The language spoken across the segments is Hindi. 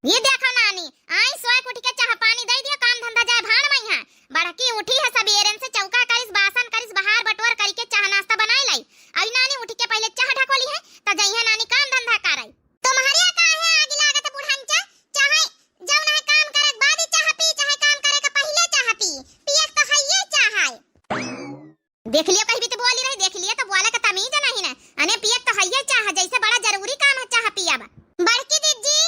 ये देखो नानी, आई सोए उठ के चाह पानी दे दिया, काम धंधा जाए भाड़ में यहाँ। बड़की उठी है सबेरन से, चौका करिस, बासन करिस, बहार बटोर करके चाह नाश्ता बनाई लाई। आई नानी उठ के पहले चाह ढकोली है त जइहा नानी काम धंधा करई। तुम्हारिया का है आगे लागत बुढ़ांचा, चाहे जौन है काम करे के बाद ही चाह पी, चाहे काम करे के पहले चाह पी, पिए तो हइये चाह है। देख लियो कहीं भी तो बोली रही, देख लियो तो बोले का तमीज नहीं ना। अने पिए तो हइये चाह, जैसे बड़ा जरूरी काम है चाह पियाबा। बड़की दीदी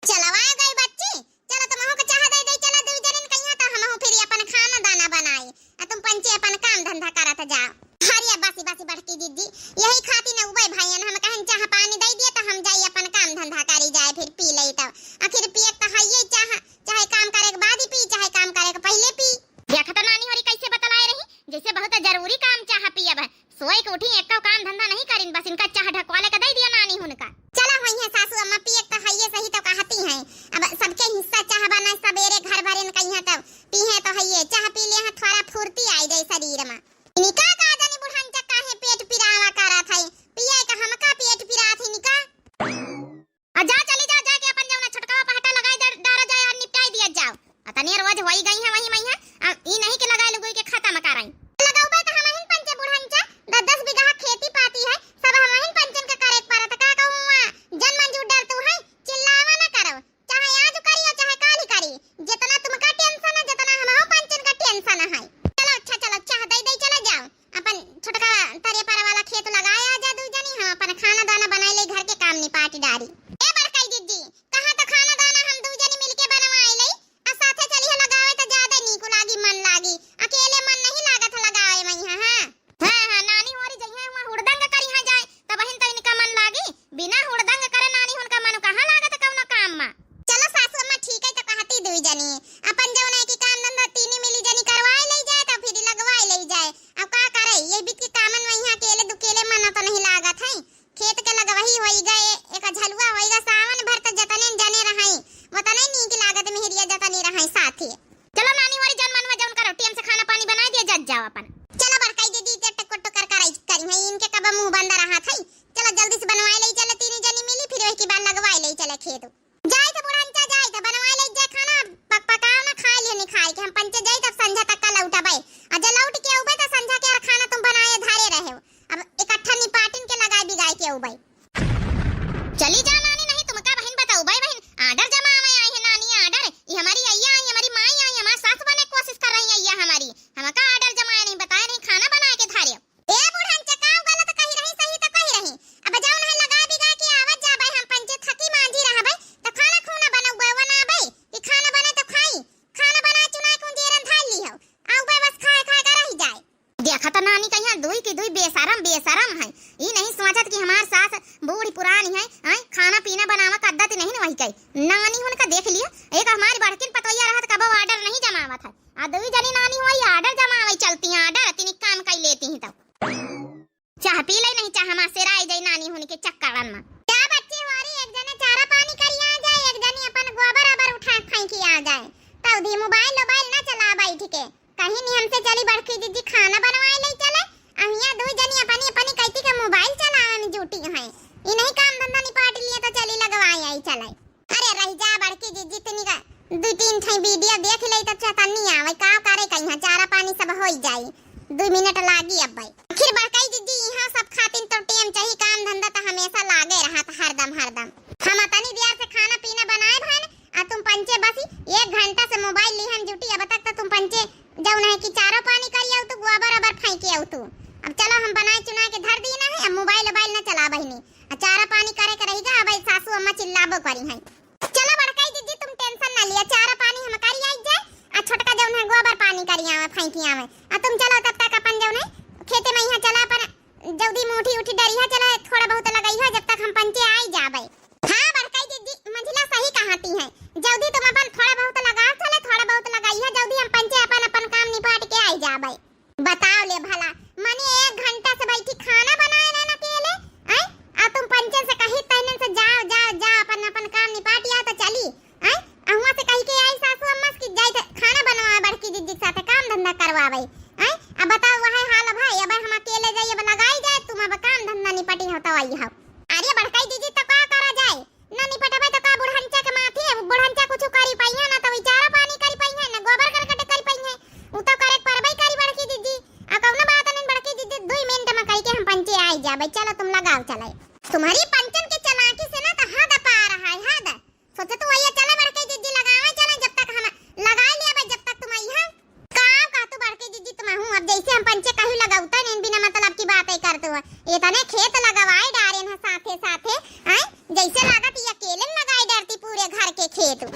चलवा गई बच्ची, चलो तुम हो के चाह दे दे, चला दू जरिन कहिया तो हम हो फिर अपन खाना दाना बनाई आ तुम पंचे अपन काम धंधा करत जा। हरिया बासी बासी बड़की दीदी यही खाती न उबे भाईन हम कहन चाह पानी दे दिए तो हम जाई अपन काम धंधा करी जाए, फिर पी ले तब आखिर पिए तो हइये चाह, चाहे काम करे के बाद ही पी, चाहे काम करे के पहले पी। देखा तो नानी होरी कैसे बतलाए रही, जैसे बहुत जरूरी काम चाह पियब। सोए के उठी एक काम धंधा नहीं करिन, बस इनका चाह ढकवाले के दे दिया नानी हुनका। चला होई है सासू अम्मा पिए तो हइये सही तो कहती हैं। अब सबके हिस्सा चाह बना सबेरे घर भरे न कहिया तब पीहे तो हइये चाह पी ले थोड़ा फुर्ती आई जाए शरीर में। इनका का जानी बुढ़ान चक्का है पेट पिरावा करा था, पिए का हमका पेट पिरा थी निका। जा चली जा, जाके अपन जौना छटकावा पहटा लगाई डारा जाए और निपटाई दिया जाओ। अतने रोज होई गई है वही मैया, ई नहीं के लगाई लुगई के खत्म कराई। लगाउबे तो हमहिन पंचे बुढ़ांचा 10-10 बीघा खेती पाती है, सब हमहिन पंचन का करे परत का कहूं जन मंजूर डर तू है, चिल्लावा ना करो, चाहे आज करियो चाहे काल ही करी, जितना तुमका टेंशन है जितना हमहु पंचन का टेंशन है। चलो अच्छा चलो चाह दे दे चला जाओ, अपन छोटका तरे पर वाला खेत लगाया आ जा दू जनी, हम अपन खाना दाना बनाई ले, घर के काम निपाट डारी। ए बड़काई दीदी कहां तो खाना दाना हम दू जनी मिलके बनवाई ले, आ साथे चलिए लगावे तो ज्यादा नीक लागी, मन लागी, अकेले मन नहीं लागत लगावे मैया। हां नानी होरी जइहा हुआ हुड़दंग करी हा जाए तब बहिन तई निका मन लागी, बिना हुड़दंग करे नानी हुनका मन कहां लागत कौनो काम में। चलो सासू अम्मा ठीक है तो कहती दुई जनी अपन जौन है कि काम धंधा तीनी मिली जनी करवाई ले जाए तो फिर लगवाई ले जाए। अब का करे ये बीच के कामन में यहां अकेले दुकेले मन तो नहीं लागत है, खेत के लगवही होई गए, एक झलुआ होईगा सावन भर त जतने जने रहई वतने नीक लागत मेहरिया जतने रहई साथे। चलो नानी होरी जन मन में जौन करो टेम से खाना पानी बना दिया जज जाओ अपन। चलो बड़काई दीदी टक कर करी है, इनके कब मुंह बंद रहा था, चलो जल्दी से बनवाई ले चले, तीन जनी मिली फिर वही के बाद लगवाई ले चले खेत। जाए तो बुढ़ांचा जाए तो बनवाई ले जाए खाना, पकाओ ना खाए ले नहीं खाए के हम पंचे जाए तब संझा तक का लौटा भाई, और जब लौट के आउबे तो संझा के खाना तुम बनाए धारे रहे हो, अब इकट्ठा निपाटिन के लगाए बिगाए के आउबे। चली जा नानी, नहीं तुम का बहन बताओ भाई बहन आर्डर जमा में आई है नानी, आर्डर ये हमारी अय्या आई, हमारी माई आई, हमारी सास बने कोशिश कर रही है अय्या हमारी, हमका आर्डर जमा नहीं बताए नहीं खाना बना के धारे। ए बुढ़ांचा का गलत कही रही सही तो कही रही, अब जाओ नहीं लगा बिगा के आवत जा भाई, हम पंचे थकी मांझी रहा भाई तो खाना खूना बनाओ बना भाई, कि खाना बना तो खाई, खाना बना चुना को जेरन थाल ली हो आओ भाई, बस खाए खाए कर रह जाए। देखा तो नानी कहिया दुई की दुई बेशरम है, ई नहीं समझत कि हमार सास बूढ़ी पुरानी है, खाना पीना बनावा का आदत नहीं वही कई नानी हुनका देख लिया, एक हमारी बड़किन पतोइया रहत कबो आर्डर नहीं जमावत है, आ दुई जनी नानी होई आर्डर जमावे चलती हैं, आर्डर तिनी काम कई लेती हैं तब चाह पी ले नहीं चाह हमार से राय जाई नानी हुन के चक्करन में। क्या बच्चे वारी एक जने चारा पानी करी आ जाए, एक जनी अपन गोबर अबर उठा फेंकी आ जाए, तब भी मोबाइल ना चला बैठ के कहीं नहीं हमसे चली बड़की दीदी खाना बनवाए ले चले, अहिया दो जनी अपनी अपनी कहती के मोबाइल चलावे में जुटी है, ई नहीं काम धंधा निपाट लिए तो चली लगवाई आई चले। अरे रह जा बड़की दीदी तनी का दो तीन थे वीडियो देख ले तब चतनी आवे का करे कहिया चारा पानी सब होई जाई, 2 मिनट लागी अब भाई। आखिर बड़काई दीदी यहां सब खातिन तो टेम चाहिए, काम धंधा तो हमेशा लागे रहा हरदम हम तनी देर से खाना पीना बनाए भान आ तुम पंचे बसी 1 घंटा से मोबाइल लिहन जुटी, अब तक तो तुम पंचे जौन है कि चारो पानी करियो तो गोबर अबर फेंके आउ तू। अब चलो हम बनाए चुना के धर दी ना है, अब मोबाइल ना चला बहिनी, चारा पानी करे के रहीगा, अब सासू अम्मा चिल्लाबो करी है। चलो बड़काई दीदी तुम टेंशन ना लिया, चारा पानी हम करी आई जाए, आ छोटका जौन है गोबर पानी करी आवे फेंकी आवे, आ तुम चलो तब तक अपन जौन है खेते में यहां चला अपन जल्दी मुठी उठी डरिया चला थोड़ा बहुत लगाई है जब तक हम पंचे आई जाबे। हां बड़काई दीदी मंझिला सही कहती है, जल्दी तुम अपन थोड़ा बहुत लगाओ चले, थोड़ा बहुत लगाई है जल्दी हम पंचे अपन काम निपाट के आई जाबे। बताओ ले भला मने 1 घंटा से बैठी खाना बनाए ना अकेले, आ तुम पंचन से कही तहने से जाओ अपन काम निपाट या तो चली, अहुआ से कही के आई सासू अम्मा की जाए खाना बनवाए बड़की दीदी के साथ काम धंधा करवावे, अब बताओ वह हाल भाई, अब हम अकेले जाइए लगाई जाए, तुम अब काम धंधा निपटी हो तो आई हो। अरे बड़काई दीदी तो का करा जाए, ना निपटबे तो का बुढ़ांचा के माथे बुढ़ा तू।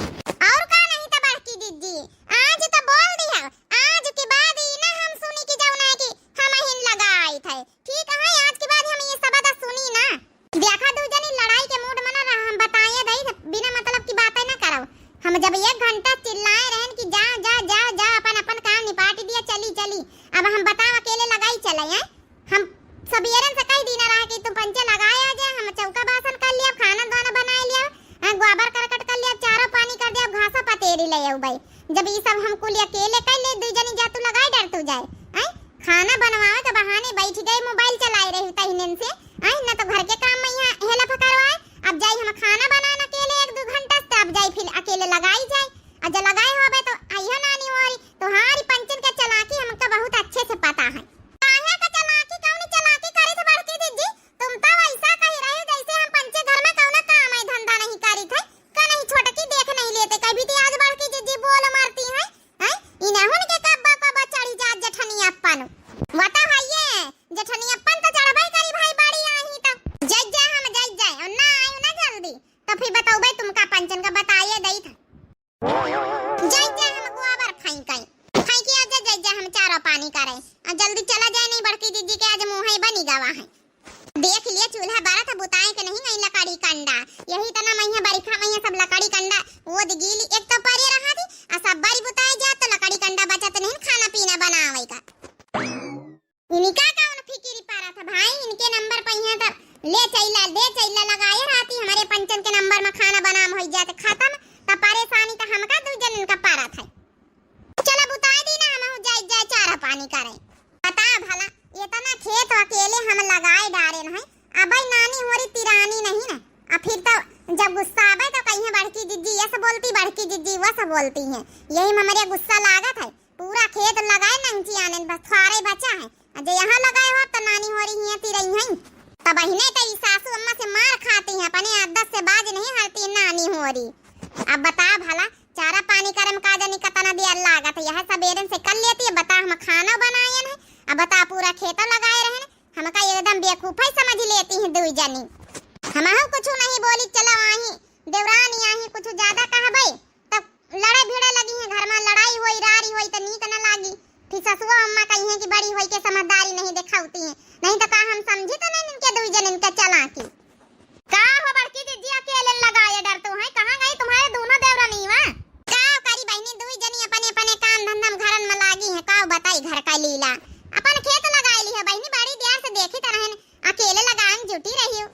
और का नहीं तो बड़की दीदी आज तो बोल दिया, आज के बाद ही ना हम सुनी कि जाऊ ना कि हम हिन लगाई थे। ठीक है, आज के बाद हम ये सब बात सुनी ना। देखा दू जनी लड़ाई के मूड में ना हम बताए दई बिना मतलब की बातें ना करो। हम जब 1 घंटा चिल्लाए रहन कि जा जा जा जा अपन अपन काम निपाट दिया, चली चली। अब हम बताओ अकेले लगाई चले हैं। हम सबेरन से कई दिन रहा कि तुम पंचे लगाया जा, हम चौका बासन कर लिया, खाना दाना बना लिया, गोबर करकट कर लिया, चारों पानी कर दिया, घासा पतेरी ले आऊ भाई। जब ये सब हम कुल अकेले कर ले, दू जनी जा तू लगाई डर तू जाए हैं। खाना बनवावे के बहाने बैठ गई मोबाइल चलाए रही तहिनन से हैं, ना तो घर के काम में यहाँ हेला फकरवाए। अब जाई हम खाना बनाना अकेले 1-2 घंटा तब जाई फिर अकेले लगाई जाए। और जब लगाए होबे तो आइयो नानी होरी तो हारी पंचन के चलाकी हमका बहुत अच्छे से पता है। काहे का चलाकी कौन चलाकी करे से बड़की दीदी, तुम तो ऐसा कही रहे जैसे हम पंचे घर में कौन काम है धंधा नहीं करी थे। का नहीं छोटकी देख नहीं लेते कभी तो आज बड़की दीदी बोल मारती है हैं। इनहुन के कब्बा कब्बा चढ़ी जा जेठनी अपन वता भाईये जेठनी अपन तो चढ़बाई करी भाई बाड़ी आई तो जय जय हम जय जय और ना आयो ना जल्दी तो फिर बताओ भाई तुमका पंचन का बताइए दई था। जय जय हम गोबर खाई खाई के आज जय जय हम चारों पानी करे और जल्दी चला जाए नहीं बड़की दीदी के आज मुंह ही बनी गवा है। देख लिया चूल्हा बारा था बुताए के नहीं गई लकड़ी कंडा, यही तना मैया बरिखा मैया सब लकड़ी कंडा वो दिगीली एक तो परे रहा थी और सब बारी बुताए जा तो लकड़ी कंडा बचत नहीं खाना पीना बनावे का। इनका कौन फिकिरी पारा था भाई, इनके नंबर पे यहाँ तो ले चैला लगाए रहती हमारे पंचन के नंबर में खाना बनाम हो जाते खत्म तो परेशानी तो हमका दू जन का पारा था। चलो बुताए दी ना हम जाए जाए चारा पानी करे। बता भला ये तो ना खेत अकेले हम लगाए डारे हैं। अब भाई नानी होरी तिरानी नहीं ना, अब फिर तो जब गुस्सा आवे तो कहीं बड़की दीदी ये सब बोलती, बड़की दीदी वो सब बोलती हैं। यही में हमारे गुस्सा लागत है। पूरा खेत लगाए नंची आने बस थोड़े बचा है, जो यहाँ लगाए हो तो नानी होरी हिया तिरई हैं। तब बहिने तेरी सासू अम्मा से मार खाती हैं, अपने आदत से बाज नहीं हटती नानी होरी। अब बता भला चारा पानी करम का जानी कतना दिया लागत है, यह सबेरन से कर लेती है। बता हम खाना बनाए हैं, अब बता पूरा खेत लगाए रहे हमका एकदम बेवकूफ ही समझ लेती हैं दू जनी। हम कुछ नहीं बोली, चलो आही देवरानी आही कुछ ज्यादा कहा भाई तब लड़े भिड़े लगी हैं घर में, लड़ाई होई रारी होई तो नीक न लागी। फिर ससुआ अम्मा कही है कि बड़ी होई के समझदारी नहीं दिखाती हैं, नहीं तो का हम समझी तो नहीं इनके दू जन इनका चलाकी। का हो बड़की दीदी अकेले लगाए डर तो है, कहां गई तुम्हारे दोनों देवरानी वहां? का करी बहनी दू जनी अपने अपने काम धंधा में घरन में लागी है। का बताई घर का लीला, अपन खेत लगाई ली है बहनी, बड़ी देर से देखी तो रहन अकेले लगान जुटी रही हो।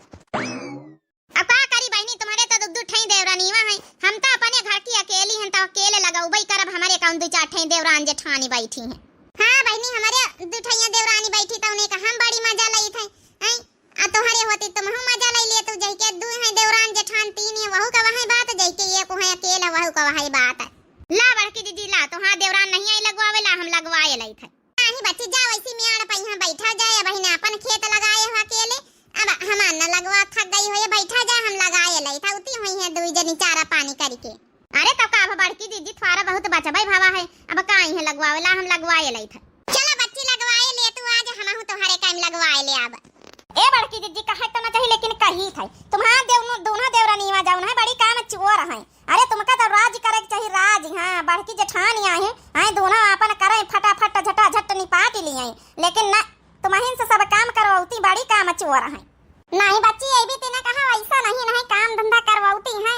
अब का करी बहनी तुम्हारे तो दू ठई देवरानी वहां है, हम तो अपने घर की अकेली हैं तो अकेले लगाऊबई करब। हमारे कौन 2-4 ठई देवरान जेठानी बैठी हैं। हां बहनी हमारे 2 ठई देवरानी बैठी तो उन्हें का हम बड़ी मजा लई थे हैं। आ तोहरे होती तुम हम मजा लई ले तू जई के 2 हैं देवरान जेठान 3 है वहू का वही बात जई के एक है अकेला वहू का वही बात है। ला बड़की दीदी ला तो हां देवरान नहीं आई लगवावे ला हम लगवाए लई थे। नहीं बच्ची जा वैसी मियाण पे यहां बैठा जाए, बहनी अपन खेत लगाए हो अकेले, अब हम न लगवा थक गई हो, बैठा जा हम लगाए लई था उती हुई है दू जनी चारा पानी करके। अरे तब का बड़की दीदी थोड़ा बहुत बचबाई भावा है, अब काई है लगवावे ला हम लगवाए लई था। चलो बच्ची लगवाए ले तू आज हमहु तोहरे टाइम लगवाए ले। अब ए बड़की दीदी कहे तो ना चाहिए लेकिन कही थे तुम्हारा दोनों देवरानी वा जाऊन है बड़ी काम चोर है। अरे तुमका तो राज करे के चाहिए राज। हां बड़की जेठानी आए हैं दोनों अपन करे फटाफट झटा झट निपाट लिए, लेकिन ना तुम्हाहिन से सब काम करवाउती बड़ी काम चोर है। नहीं बच्ची ये भी तेने कहा ऐसा नहीं काम धंधा करवाउती है।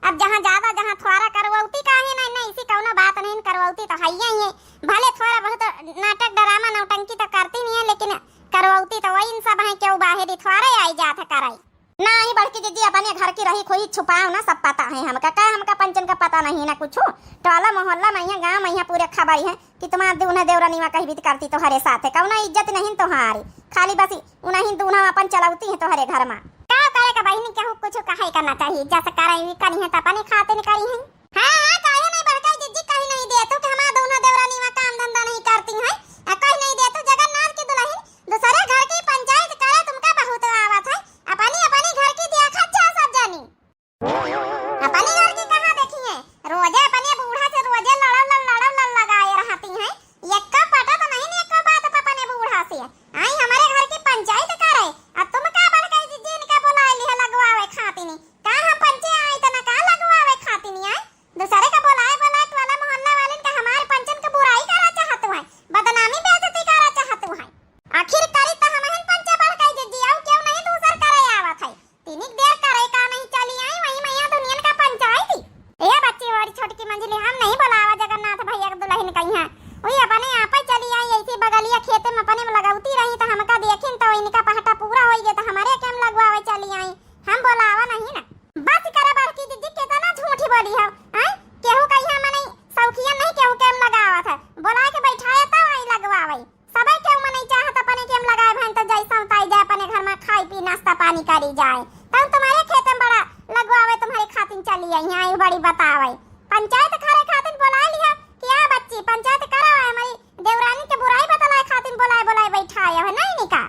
अब जहां ज्यादा जहां थोड़ा करवाउती काहे नहीं इसी कौनो बात नहीं करवाउती तो है ही है। भले थोड़ा बहुत नाटक ड्रामा नौटंकी तो करती नहीं है, लेकिन करवाउती तो वही सब है क्यों बाहर थोड़ा आई जात कराई। नहीं बड़की दीदी अपने घर की रही खोई छुपाओ ना सब पता है हमका पंचन का पता नहीं ना कुछ। टोला मोहल्ला में यहाँ गाँव में यहाँ पूरे खबर है कि तुम्हारे दूल्हा देवरानी कहीं भी करती तो हरे साथ है कौना इज्जत नहीं तुम्हारी, खाली बस उन्हीं दूल्हा अपन चलाती है तो हरे घर में। क्या करे का बहनी क्या कुछ कहे करना चाहिए जैसे करे करी है तपनी खाते नहीं करी है। हां हां काहे नहीं बड़का दीदी कहीं नहीं दे तो कि हमारा दूल्हा देवरानी में काम धंधा नहीं करती है, कहीं नहीं दे तो जगन्नाथ की दुल्हन दूसरे घर की पंचायत करे तुमका बहुत आवत है। अपनी घर की देखा जा सब जानी, अपनी घर की कहां देखी है रोजे अपने बूढ़ा से रोजे लड़ लगाए रहती है। एक का पता तो नहीं एक का बात अपने बूढ़ा से आई हमारे घर की पंचायत करे अब तुम का बड़ गई दीदी इनका बुला ली है लगवावे खाती नहीं का हम पंचे आई तो ना का लगवावे खाती नहीं आई। हो हैं? केहू का यहाँ मने सौखिया नहीं केहू केम लगावत है, बोला के बैठाए तब आई लगवावई। सबे केहू मने चाहत अपने केम लगाए भन त जैसा ताई जाए अपने घर में खाई पी नाश्ता पानी करी जाए। तब तुम्हारे खेत में बड़ा लगवावे तुम्हारे खातिर चली आई आई बड़ी बतावे। पंचायत करे खातिर बोला लिया क्या बच्ची पंचायत करावे हमारी देवरानी के बुराई बतलाए खातिर बोलाए बोलाए बैठाए है नहीं निका।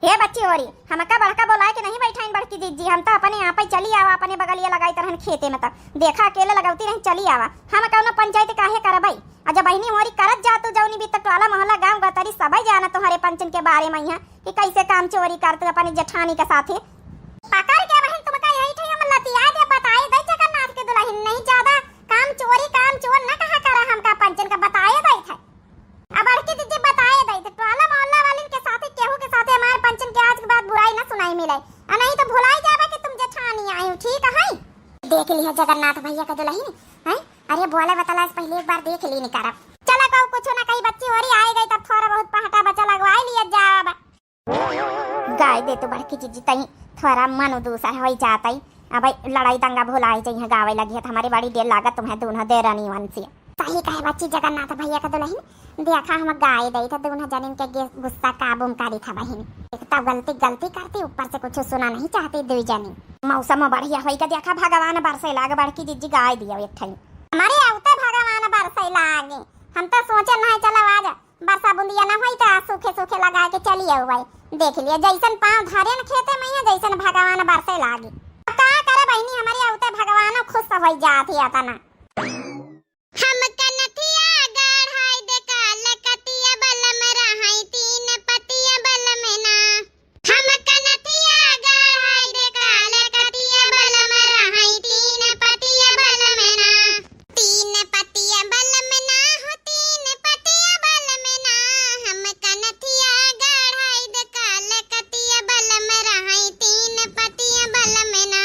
हे बच्ची होरी हमका बड़का बोलाए के नहीं बैठाइन बड़की दीदी, हम तो अपने यहाँ पे चली आवा अपने बगलिया लगाई तरहन खेते में। तो देखा अकेले लगावती नहीं चली आवा, हम कौनो पंचायत काहे करबई। अजब बहिनी मोरी करत जा तू जौनी भी तक टोला मोहल्ला गांव गतरी सबई जाना तुम्हारे पंचन के बारे में यहाँ कि कैसे काम चोरी करते अपने जेठानी के साथे। पकड़ के बहन तुमका यही थे हम लतिया दे बताए दे जगन्नाथ के दुल्हन नहीं ज्यादा काम चोर न कहा करा हमका पंचन का बताए दई थे। अब बड़की दीदी बताए दई थे टोला मोहल्ला वालिन के साथे केहू के साथे हमारे पंचन के आज के बाद बुराई न सुनाई मिले और नहीं तो भुलाई जावे कि तुम जेठानी आई हो ठीक है। देख लिया जगन्नाथ भैया का दुल्हन है। अरे बोले बतला पहले एक बार देख ली नहीं करब। चला कहू कुछ ना कहीं बच्ची होरी आई गई तब थोड़ा बहुत पहटा बचा लगवाई लिया जावा। गाय दे तो बड़की जीजी तई थोड़ा मन दूसरा हो जाता ही। अब लड़ाई दंगा भुलाई जइहा गावे लगी है हमारी बड़ी देर लागत तुम्हें दोनों देरानी वंशी सही कहे बच्ची जगन्नाथ भैया का दुल्हन देखा हम गाय दई था दोनों जनिन के गुस्सा काबू करी था बहन। एक तो गलती करती ऊपर से कुछ सुना नहीं चाहती दो जनी। मौसम बढ़िया होई का देखा भगवान बरसे लागे बड़की जीजी गाय दिया एक ठई हमारे आवते भगवान बरसे लागे। हम तो सोचे नहीं चलो आज बरसा बुंदिया ना होई तो सूखे सूखे लगा के चली आऊ। देख लिया जैसन पांव धरे न खेते में जैसन भगवान बरसे लागे। का करे बहनी हमारी आवते भगवान खुश हो जाती आता ना। हम कनथिया गढ़ाई दे काल कतिया बल में रहाई तीन पतिया बल में ना। हम कनथिया गढ़ाई दे काल कतिया बल में रहाई तीन पतिया बल में ना। तीन पतिया बल में ना हो तीन पतिया बल में ना। हम कनथिया गढ़ाई दे काल कतिया बल में रहाई तीन पतिया बल में ना।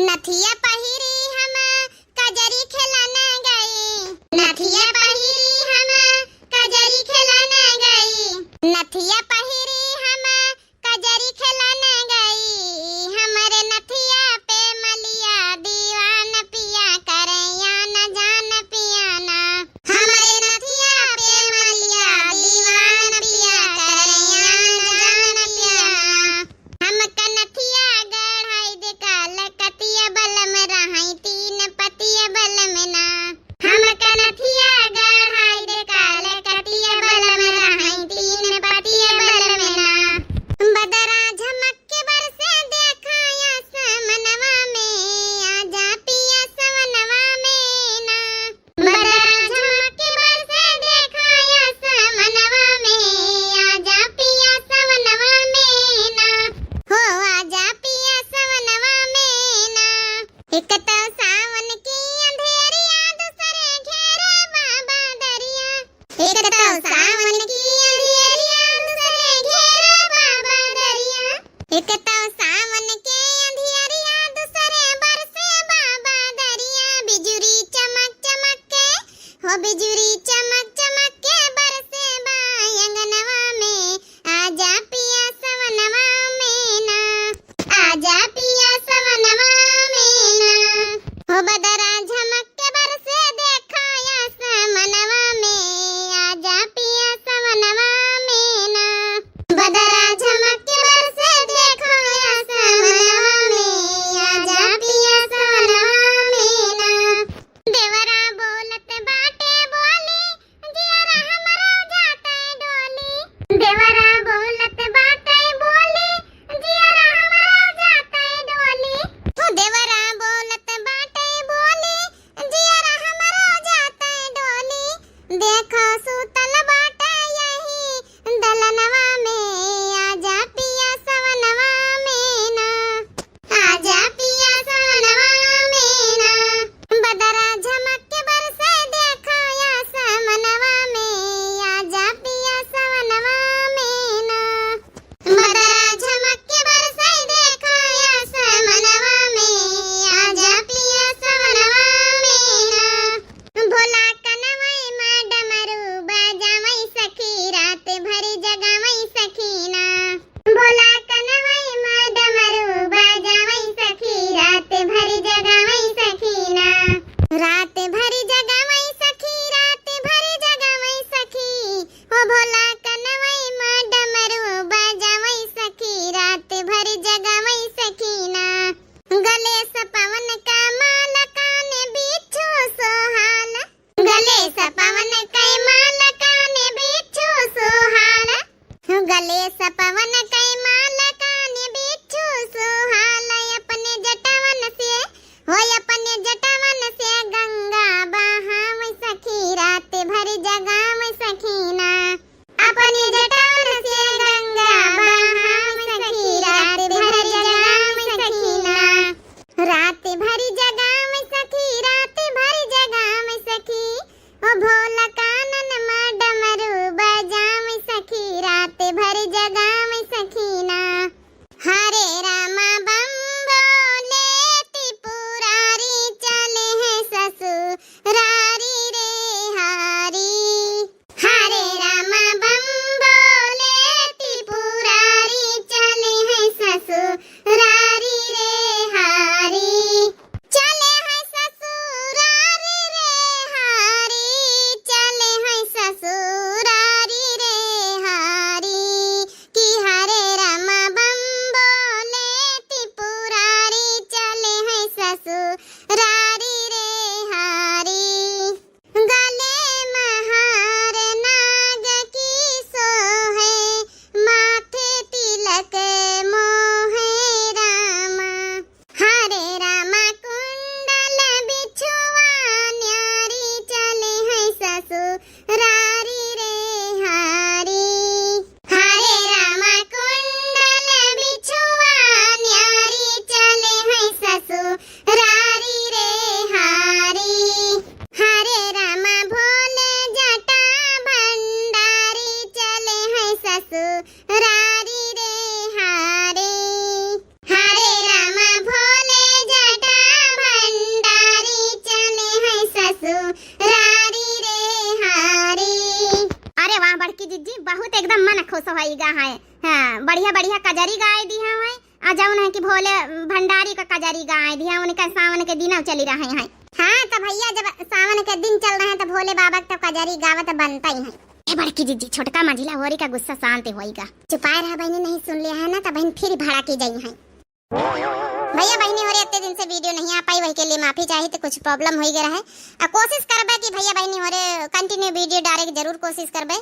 नथिया पहिरी हम कजरी खिलाने गई। नथिया पहिरी हम कजरी खिलाने गई। नथिया पहिरी हम कजरी खिलाने गई। हमारे नथिया पे मलिया दीवान पिया करे या न जान पिया ना। हमारे नथिया पे मलिया दीवान पिया करे या न जान पिया ना। हम कनथिया गढ़ाई दे काल कतिया बल में रहाई तीन पतिया बल में ना। हम कनथिया गढ़ाई दे काल कतिया बल में रहाई तीन पतिया बल में ना। बदरा झमक के बरसे देखाया समनवा में आजा पिया समनवा में ना। बदरा झमक के बरसे देखाया समनवा में आजा पिया समनवा में ना। हो आजा पिया समनवा में ना। एक तो सावन की अंधेरिया दूसरे घेरे बाबा दरिया। एक तो सावन की अंधेरिया दूसरे घेरे बाबा दरिया। एक तो सावन के अंधेरिया दूसरे बरसे बाबा दरिया। बिजुरी चमक चमक के हो बिजुरी चमक चमक के बरसे बायंगनवा में आजा पिया सवनवा में ना। आजा पिया सवनवा में ना। हो बदरा झमक के बरसे देखाया समनवा में आजा पिया सवनवा में ना। बदरा झमक के बरसे देखाया समनवा में आजा पिया सवनवा में ना। देवरा बोलत बाटे बोल ससुरारी रे हारी। अरे वाह बड़की जीजी, बहुत एकदम मन खुश होइगा है। हाँ, बढ़िया बढ़िया कजरी गाए दी है। आ जाऊन है कि भोले भंडारी का कजरी गाए दी है, उनका सावन के दिन चली रहे हैं। हाँ तो भैया जब सावन के दिन चल रहे हैं तो भोले बाबा तो कजरी गावत बनता ही है। ए बड़की जीजी, छोटका मंझिला होरी का गुस्सा शांत होइगा। चुपाए रहा बहनी, नहीं सुन लिया है ना तो बहन फिर भाड़ा की जाई है। भैया बहनी हो रहे इतने दिन से वीडियो नहीं आ पाई, वही के लिए माफी चाहिए। तो कुछ प्रॉब्लम हो गया है। कोशिश करबे कि भैया बहनी हो रहे कंटिन्यू वीडियो डाले की जरूर कोशिश करबे।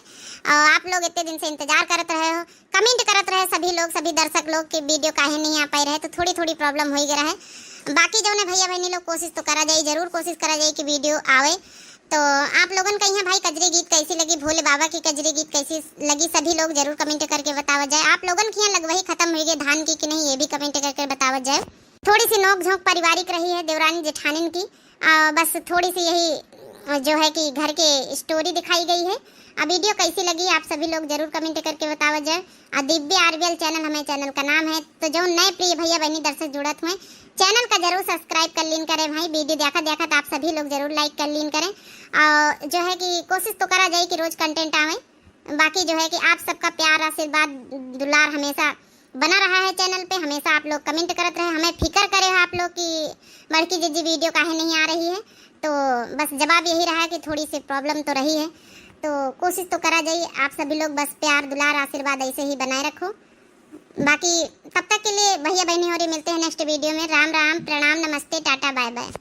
आप लोग इतने दिन से इंतजार करते रहे हो, कमेंट करते रहे सभी लोग, सभी दर्शक लोग कि वीडियो काहे नहीं आ पाई रहे, तो थोड़ी थोड़ी प्रॉब्लम हो गया है। बाकी जो ने भैया बहनी लोग कोशिश तो करा जाए, जरूर कोशिश करा जाए कि वीडियो आवे। तो आप लोगन का यहाँ भाई कजरी गीत कैसी लगी, भोले बाबा की कजरी गीत कैसी लगी, सभी लोग जरूर कमेंट करके बतावा जाए। आप लोगन की यहाँ लगवही खत्म हो गई धान की कि नहीं, ये भी कमेंट करके बतावा जाए। थोड़ी सी नोक झोंक पारिवारिक रही है देवरानी जेठानिन की। बस थोड़ी सी यही जो है कि घर के स्टोरी दिखाई गई है। अब वीडियो कैसी लगी आप सभी लोग जरूर कमेंट करके बतावा जाए। दिव्य आरबीएल चैनल हमें चैनल का नाम है। तो जो नए प्रिय भैया बहनी दर्शक जुड़त हुए चैनल का जरूर सब्सक्राइब कर लीन करें भाई। वीडियो देखा देखा तो आप सभी लोग जरूर लाइक कर लीन करें। और जो है कि कोशिश तो करा जाए कि रोज कंटेंट आवे। बाकी जो है कि आप सबका प्यार आशीर्वाद दुलार हमेशा बना रहा है चैनल पे। हमेशा आप लोग कमेंट करते रहे, हमें फिक्र करे आप लोग कि बड़की जीजी वीडियो काहे नहीं आ रही है। तो बस जवाब यही रहा कि थोड़ी सी प्रॉब्लम तो रही है। तो कोशिश तो करा जाइए, आप सभी लोग बस प्यार दुलार आशीर्वाद ऐसे ही बनाए रखो। बाकी तब तक के लिए भैया बहनी हो रही मिलते हैं नेक्स्ट वीडियो में। राम राम, प्रणाम, नमस्ते, टाटा, बाय बाय।